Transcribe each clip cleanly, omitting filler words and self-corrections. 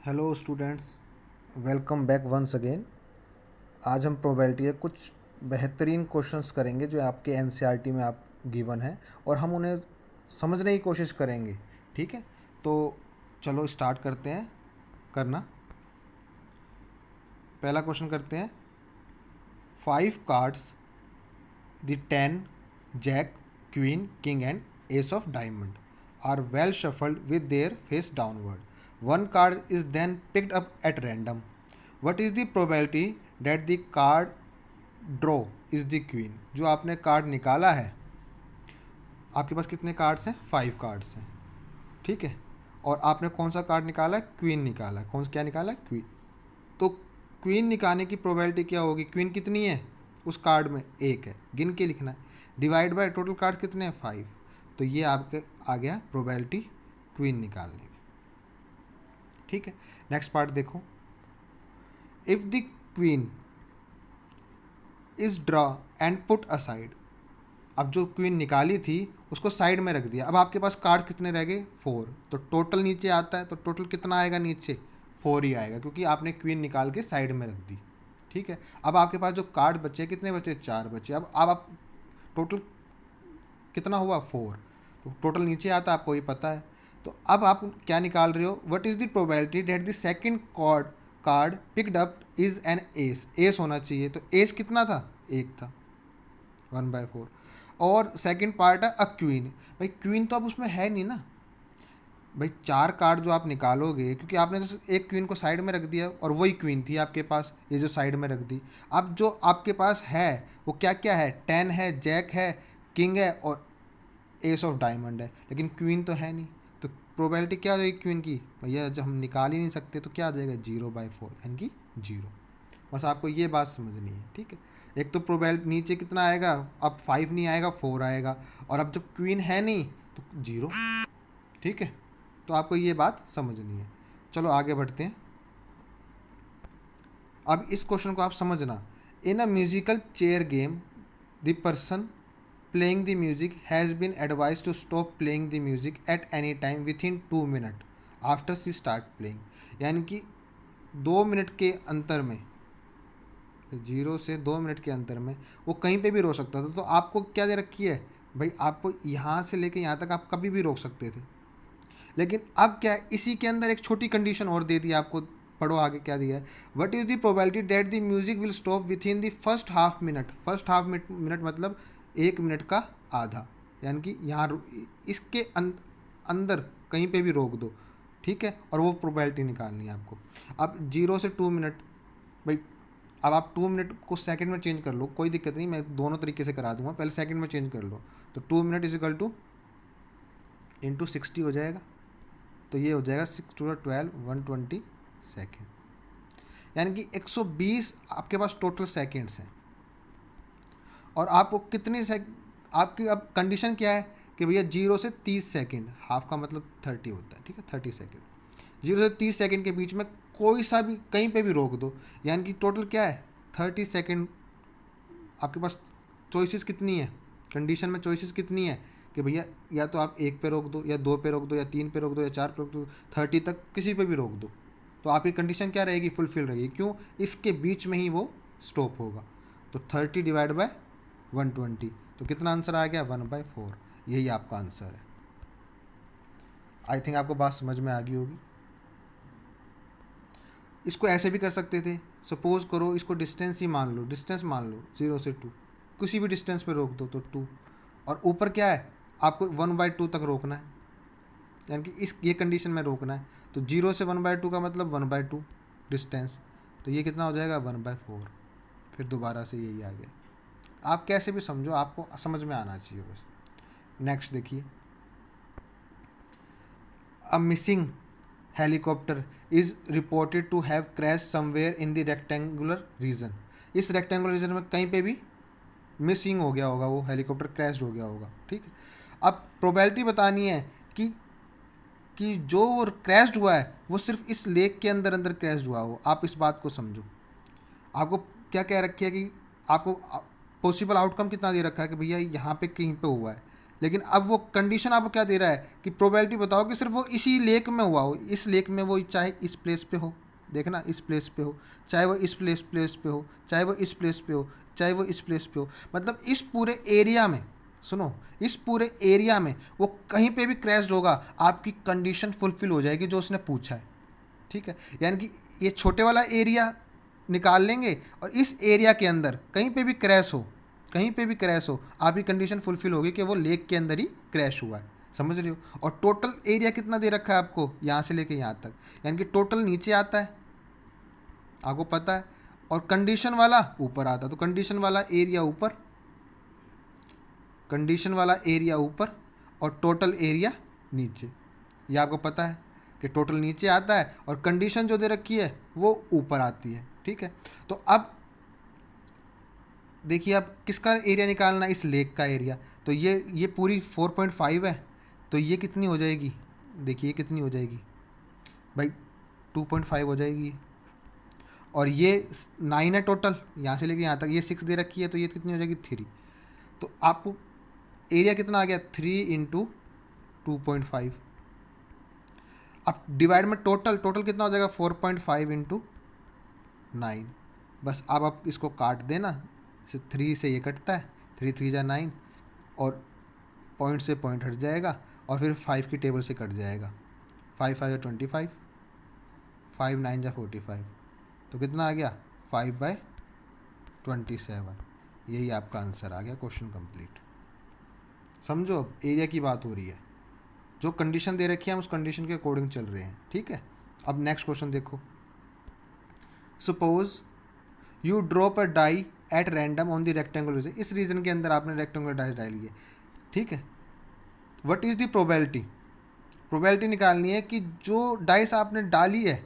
Hello students, welcome back once again. आज हम probability के कुछ बेहतरीन क्वेश्चंस करेंगे जो आपके एनसीईआरटी में आप गिवन है, और हम उन्हें समझने की कोशिश करेंगे। ठीक है, तो चलो स्टार्ट करते हैं करना। पहला क्वेश्चन करते हैं। 5 cards, the 10, jack, queen, king and ace of diamond are well shuffled with their face downward. One card is then picked up at random. What is the probability that the card draw is the queen? जो आपने card निकाला है, आपके पास कितने cards हैं? 5 cards हैं। ठीक है, और आपने कौन सा कार्ड निकाला है? क्वीन निकाला है। कौन सा क्या निकाला है? क्वीन। तो क्वीन निकालने की प्रोबेबिलिटी क्या होगी? क्वीन कितनी है उस कार्ड में? एक है, गिन के लिखना है। डिवाइड बाय टोटल कार्ड कितने हैं? 5। तो ये आपके आ गया प्रोबेबिलिटी क्वीन निकालने की। ठीक है, नेक्स्ट पार्ट देखो। If the queen is draw and put aside, अब जो क्वीन निकाली थी उसको साइड में रख दिया। अब आपके पास कार्ड कितने रह गए? 4। तो टोटल नीचे आता है, तो टोटल कितना आएगा नीचे? 4 ही आएगा, क्योंकि आपने क्वीन निकाल के साइड में रख दी। ठीक है, अब आपके पास जो कार्ड बचे कितने बचे? 4 बचे। अब आप टोटल कितना हुआ? 4। तो टोटल नीचे आता है, आपको ये पता है। तो अब आप क्या निकाल रहे हो? What is the probability that the second card picked up is an S? S होना चाहिए, तो एस कितना था? एक था, 1/4। और सेकंड पार्ट है अ क्वीन। भाई क्वीन तो अब उसमें है नहीं ना। भाई 4 कार्ड जो आप निकालोगे, क्योंकि आपने तो एक क्वीन को साइड में रख दिया और वही क्वीन थी आपके पास, ये जो साइड में रख दी। अब जो आपके पास है वो क्या क्या है? 10 है, जैक है, किंग है और एस ऑफ डायमंड है, लेकिन क्वीन तो है नहीं। तो प्रोबेबिलिटी क्या हो जाएगी क्वीन की? भैया जब हम निकाल ही नहीं सकते तो क्या आ जाएगा? 0/4, यानी कि 0। बस आपको ये बात समझनी है। ठीक है, एक तो प्रोबेबिलिटी नीचे कितना आएगा? अब 5 नहीं आएगा, 4 आएगा, और अब जब क्वीन है नहीं तो 0। ठीक है, तो आपको ये बात समझनी है। चलो आगे बढ़ते हैं। अब इस क्वेश्चन को आप समझना। In a musical chair game, the person playing the music has been advised to stop playing the music at any time within 2 minutes after she start playing। यानी कि 2 मिनट के अंतर में, 0 से 2 मिनट के अंतर में वो कहीं पे भी रोक सकता था। तो आपको क्या दे रखी है? भाई आपको यहाँ से लेके यहाँ तक आप कभी भी रोक सकते थे, लेकिन अब क्या है? इसी के अंदर एक छोटी कंडीशन और दे दी आपको। पढ़ो आगे क्या दिया है। What is the probability that the music will stop with in the first half minute? First half minute मतलब 1 मिनट का आधा, यानी कि यहाँ इसके अंदर कहीं पे भी रोक दो। ठीक है, और वो प्रोबेबिलिटी निकालनी है आपको। अब 0 से 2 मिनट, भाई अब आप 2 मिनट को सेकंड में चेंज कर लो, कोई दिक्कत नहीं, मैं दोनों तरीके से करा दूंगा। पहले सेकंड में चेंज कर लो, तो 2 minute is equal two into 60 हो जाएगा। तो ये हो जाएगा 6×12 120 सेकेंड, यानी कि 120 आपके पास टोटल सेकेंड्स हैं। और आपको कितनी आपकी अब कंडीशन क्या है कि भैया 0 से 30 सेकेंड, हाफ का मतलब 30 होता है। ठीक है, 30 सेकेंड, 0 से 30 सेकेंड के बीच में कोई सा भी कहीं पे भी रोक दो, यानी कि टोटल क्या है? 30 सेकेंड। आपके पास चॉइसेस कितनी है? कंडीशन में चॉइसेस कितनी है कि भैया या तो आप 1 पे रोक दो, या 2 पे रोक दो, या 3 पे रोक दो, या 4 पे रोक दो, 30 तक किसी पे भी रोक दो। तो आपकी कंडीशन क्या रहेगी? फुलफिल रहेगी। क्यों? इसके बीच में ही वो स्टॉप होगा। तो 30/120, तो कितना आंसर आ गया? 1/4। यही आपका आंसर है। आई थिंक आपको बात समझ में आ गई होगी। इसको ऐसे भी कर सकते थे। सपोज करो इसको डिस्टेंस ही मान लो, डिस्टेंस मान लो 0 से 2, किसी भी डिस्टेंस पे रोक दो तो 2, और ऊपर क्या है? आपको 1/2 तक रोकना है, यानी कि इस ये कंडीशन में रोकना है। तो 0 से 1/2 का मतलब 1/2 डिस्टेंस, तो ये कितना हो जाएगा? 1/4। फिर दोबारा से यही आ गया। आप कैसे भी समझो, आपको समझ में आना चाहिए बस। नेक्स्ट देखिए। A missing helicopter is reported to have crash somewhere in the rectangular region. इस रेक्टेंगुलर रीजन में कहीं पे भी मिसिंग हो गया होगा, वो हेलीकॉप्टर क्रैश हो गया होगा। ठीक है, अब प्रोबेबिलिटी बतानी है कि जो वो क्रैश हुआ है वो सिर्फ इस लेक के अंदर अंदर क्रैश हुआ हो। आप इस बात को समझो। आपको क्या कह रखी है कि आपको पॉसिबल आउटकम कितना दे रखा है कि भैया यहाँ पे कहीं पे हुआ है, लेकिन अब वो कंडीशन आपको क्या दे रहा है कि प्रोबेबिलिटी बताओ कि सिर्फ वो इसी लेक में हुआ हो, इस लेक में वो चाहे इस प्लेस पे हो, देखना इस प्लेस पे हो, चाहे वो इस प्लेस पे हो, चाहे वो इस प्लेस पे हो, चाहे वो इस प्लेस पे हो, मतलब इस पूरे एरिया में, सुनो, इस पूरे एरिया में वो कहीं पे भी क्रैश होगा, आपकी कंडीशन फुलफिल हो जाएगी जो उसने पूछा है। ठीक है, यानी कि ये छोटे वाला एरिया निकाल लेंगे और इस एरिया के अंदर कहीं पे भी क्रैश हो, कहीं पे भी क्रैश हो, आपकी कंडीशन फुलफिल होगी कि वो लेक के अंदर ही क्रैश हुआ है। समझ रहे हो? और टोटल एरिया कितना दे रखा है आपको यहाँ से लेके यहाँ तक, यानी कि टोटल नीचे आता है, आपको पता है, और कंडीशन वाला ऊपर आता है। तो कंडीशन वाला एरिया ऊपर, कंडीशन वाला एरिया ऊपर और टोटल एरिया नीचे। ये आपको पता है कि टोटल नीचे आता है और कंडीशन जो दे रखी है वो ऊपर आती है। ठीक है, तो अब देखिए अब किसका एरिया निकालना है, इस लेक का एरिया। तो ये पूरी 4.5 है, तो ये कितनी हो जाएगी, देखिए ये कितनी हो जाएगी भाई, 2.5 हो जाएगी। और ये 9 है टोटल, यहाँ से लेके यहाँ तक, ये 6 दे रखी है, तो ये कितनी हो जाएगी 3। तो आपको एरिया कितना आ गया, 3 इंटू 2.5। अब डिवाइड में टोटल कितना हो जाएगा, 4.5 इंटू 9। बस अब आप इसको काट देना, 3 से ये कटता है, 3 3 जा 9, और पॉइंट से पॉइंट हट जाएगा, और फिर 5 की टेबल से कट जाएगा। 5 5 जा 25, 5 9 जा 45, तो कितना आ गया 5/27। यही आपका आंसर आ गया, क्वेश्चन कंप्लीट। समझो, अब एरिया की बात हो रही है, जो कंडीशन दे रखी है हम उस कंडीशन के अकॉर्डिंग चल रहे हैं। ठीक है, अब नेक्स्ट क्वेश्चन देखो। Suppose you drop a die at random on the rectangle. इस रीजन के अंदर आपने रेक्टेंगल डाई डाली है। ठीक है, what is the probability, probability निकालनी है कि जो डाइस आपने डाली है,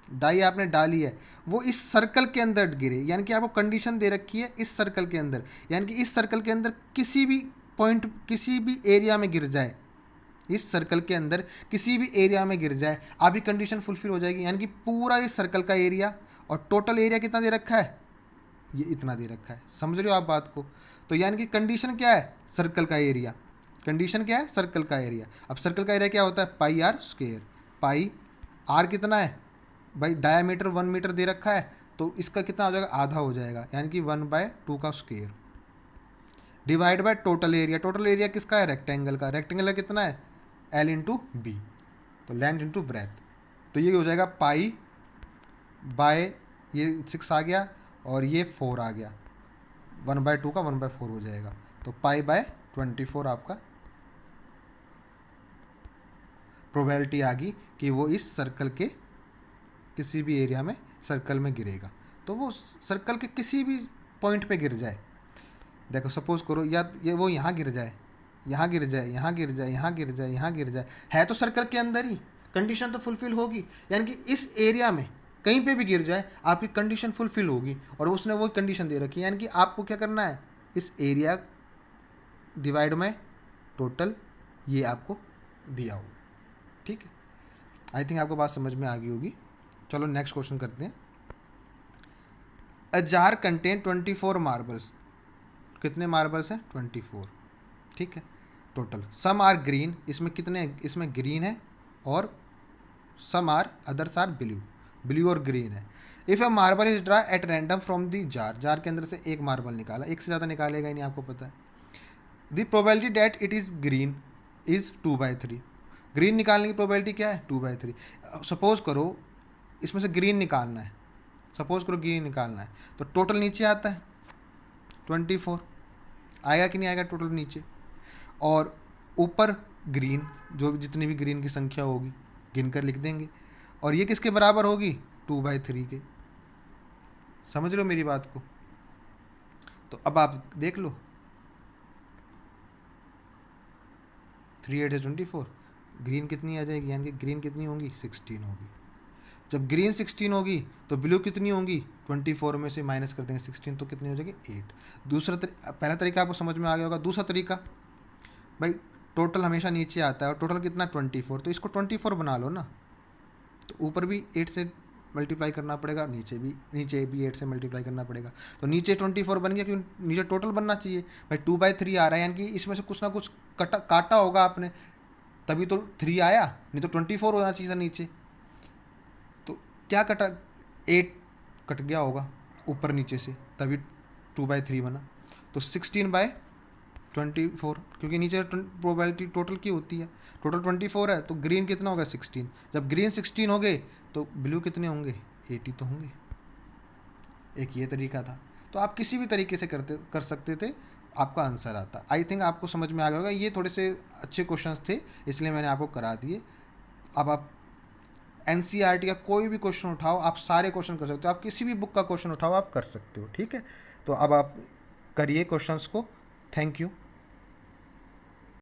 डाई आपने डाली है, वो इस सर्कल के अंदर गिरे। यानी कि आपको कंडीशन दे रखी है इस सर्कल के अंदर, यानी कि इस सर्कल के अंदर किसी भी पॉइंट, किसी भी एरिया में गिर जाए, इस सर्कल के अंदर किसी भी एरिया में गिर जाए, आपकी कंडीशन फुलफिल हो जाएगी। यानी कि पूरा इस सर्कल का एरिया, और टोटल एरिया कितना दे रखा है, ये इतना दे रखा है। समझ रहे हो आप बात को? तो यानी कि कंडीशन क्या है, सर्कल का एरिया। कंडीशन क्या है, सर्कल का एरिया। अब सर्कल का एरिया क्या होता है, पाई आर स्क्वायर। पाई आर कितना है भाई, डायामीटर 1 मीटर दे रखा है, तो इसका कितना हो जाएगा, आधा हो जाएगा, यानी कि 1/2 का square, divide by total area. Total area किसका है, रेक्टेंगल का। रेक्टेंगल का कितना है, L इंटू बी, तो लेंथ इंटू ब्रेथ। तो ये हो जाएगा पाई बाय, ये 6 आ गया और ये 4 आ गया, 1/2 का 1/4 हो जाएगा, तो पाई बाय 24 आपका प्रोबेबिलिटी आ गई कि वो इस सर्कल के किसी भी एरिया में, सर्कल में गिरेगा। तो वो सर्कल के किसी भी पॉइंट पे गिर जाए। देखो सपोज करो, या ये वो यहाँ गिर जाए, यहाँ गिर जाए, यहाँ गिर जाए, यहाँ गिर जाए, यहाँ गिर जाए, है तो सर्कल के अंदर ही, कंडीशन तो फुलफिल होगी। यानी कि इस एरिया में कहीं पे भी गिर जाए आपकी कंडीशन फुलफिल होगी, और उसने वो कंडीशन दे रखी है। यानी कि आपको क्या करना है, इस एरिया डिवाइड में टोटल, ये आपको दिया होगा। ठीक है, आई थिंक आपको बात समझ में आ गई होगी। चलो नेक्स्ट क्वेश्चन करते हैं। A jar contain 24 marbles. कितने मार्बल्स हैं, 24। ठीक है, टोटल। सम आर ग्रीन, इसमें कितने, इसमें ग्रीन है, और some are others are blue, blue और ग्रीन है। If a marble is draw at random from the jar, jar के अंदर से एक मार्बल निकाला, एक से ज़्यादा निकालेगा ही नहीं, आपको पता है। The probability that it is green is 2/3। Green निकालने की प्रोबेबिलिटी क्या है, 2/3। सपोज करो इसमें से ग्रीन निकालना है, सपोज करो ग्रीन निकालना है, तो टोटल नीचे आता है 24, आएगा कि नहीं आएगा टोटल नीचे, और ऊपर ग्रीन, जो जितनी भी ग्रीन की संख्या होगी गिनकर लिख देंगे, और ये किसके बराबर होगी, 2/3 के। समझ लो मेरी बात को? तो अब आप देख लो, 3 8 से 24, ग्रीन कितनी आ जाएगी, यानी कि ग्रीन कितनी होगी, 16 होगी। जब ग्रीन 16 होगी तो ब्लू कितनी होंगी, 24 में से माइनस कर देंगे 16, तो कितनी हो जाएगी, 8। पहला तरीका आपको समझ में आ गया होगा। दूसरा तरीका, भाई टोटल हमेशा नीचे आता है, और टोटल कितना 24, तो इसको 24 बना लो ना, तो ऊपर भी 8 से मल्टीप्लाई करना पड़ेगा, नीचे भी 8 से मल्टीप्लाई करना पड़ेगा। तो नीचे 24 बन गया, क्योंकि नीचे टोटल बनना चाहिए भाई। 2/3 आ रहा है, यानी कि इसमें से कुछ ना कुछ काटा होगा आपने, तभी तो 3 आया, नहीं तो 24 होना चाहिए था नीचे। तो क्या कटा, 8 कट गया होगा ऊपर नीचे से, तभी 2/3 बना। तो 16/24, क्योंकि नीचे प्रोबेबिलिटी टोटल की होती है, टोटल 24 है, तो ग्रीन कितना होगा 16। जब ग्रीन 16 हो गए तो ब्लू कितने होंगे 80 तो होंगे। एक ये तरीका था। तो आप किसी भी तरीके से कर सकते थे, आपका आंसर आता। आई थिंक आपको समझ में आ गया होगा। ये थोड़े से अच्छे क्वेश्चंस थे, इसलिए मैंने आपको करा दिए। अब आप एनसीईआरटी का कोई भी क्वेश्चन उठाओ, आप सारे क्वेश्चन कर सकते हो, आप किसी भी बुक का क्वेश्चन उठाओ आप कर सकते हो, ठीक है। तो अब आप करिए क्वेश्चंस को। Thank you.